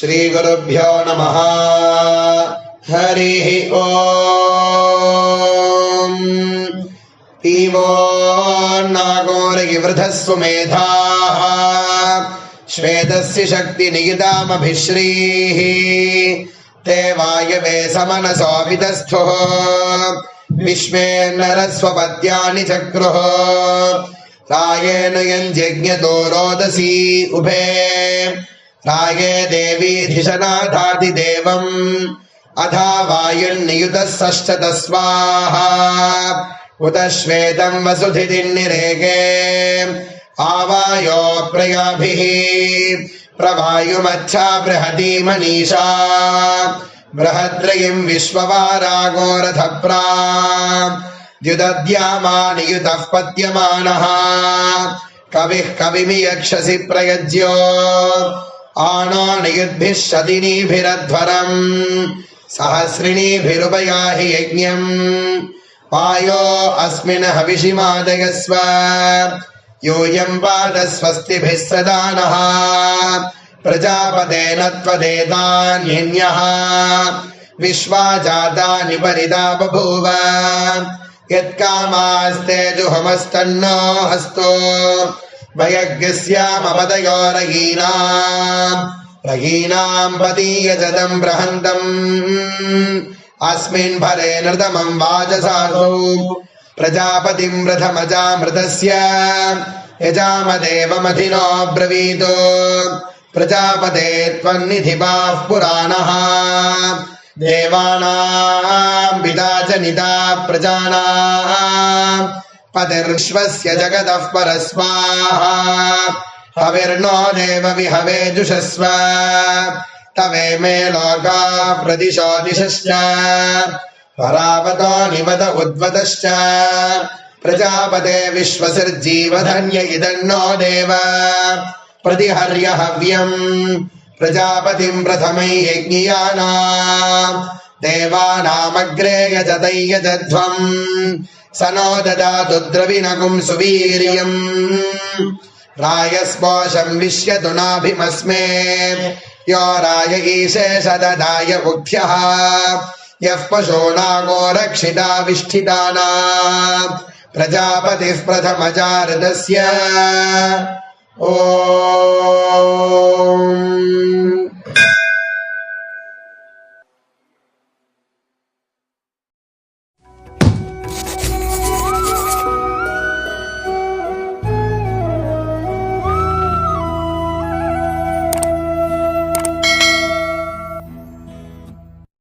श्रीगुरुभ्यो नमः। हरिः ओम्। पीवो नागोरगिवृधः सुमेधाः श्वेतस्य शक्तिनिगितामभिश्रीः ते वायवे समनसोऽभितस्थुः विश्वे नरस्वपद्यानि चक्रुः रायेण यञ्जज्ञतो रोदसी उभे राये देवी धिषनाथादिदेवम् अथा वायुर्नियुतः षष्ठत स्वाहा उत श्वेतं वसुधिर्निरेगे आवायो प्रयाभिः प्रवायुमच्छा बृहती मनीषा बृहद्रयिं विश्ववारागोरथप्रा द्युदद्यामानियुतः पद्यमानः कविः कविमियक्षसि प्रयज्यो आनो नियुद्भिः शतिनीभिरध्वरम् सहस्रिणीभिरुपयाहि यज्ञम् पायो अस्मिन् हविषिमादयस्व यूयम् पादस्वस्तिभिः सदा नः प्रजापतेन त्वदेतान्यन्यः विश्वा जातानि परिदा बभूव यत्कामास्ते जुहमस्तन्नो हस्तो वयज्ञस्यामपदयो रहीनाम् पतीयजदम् बृहन्तम् अस्मिन् भरे नृतमम् वाजसासौ प्रजापतिम् रथमजामृतस्य यजामदेवमधिनो ब्रवीतो प्रजापते त्वन्निधिपाः पुराणः देवानाम् पिता च निता प्रजानाम् पतिर्विश्वस्य जगतः परस्वाहा हविर्नो देव विहवे जुषस्व तवे मे लोका प्रदिशो दिशश्च परावतो निवद उद्वतश्च प्रजापते विश्वसिर्जीवधन्य इदन्नो देव प्रतिहर्य हव्यम् प्रजापतिम् प्रथमै यज्ञियानाम् देवानामग्रे यजतै यजध्वम् स नो ददातु द्रविणगुम् सुवीर्यम् रायस्पोषम् विश्यतु नाभिमस्मे यो राय ईशे सददाय बुद्ध्यः यः पशूनागो रक्षिताविष्ठितानाम् प्रजापतिः प्रथमजारदस्य ओ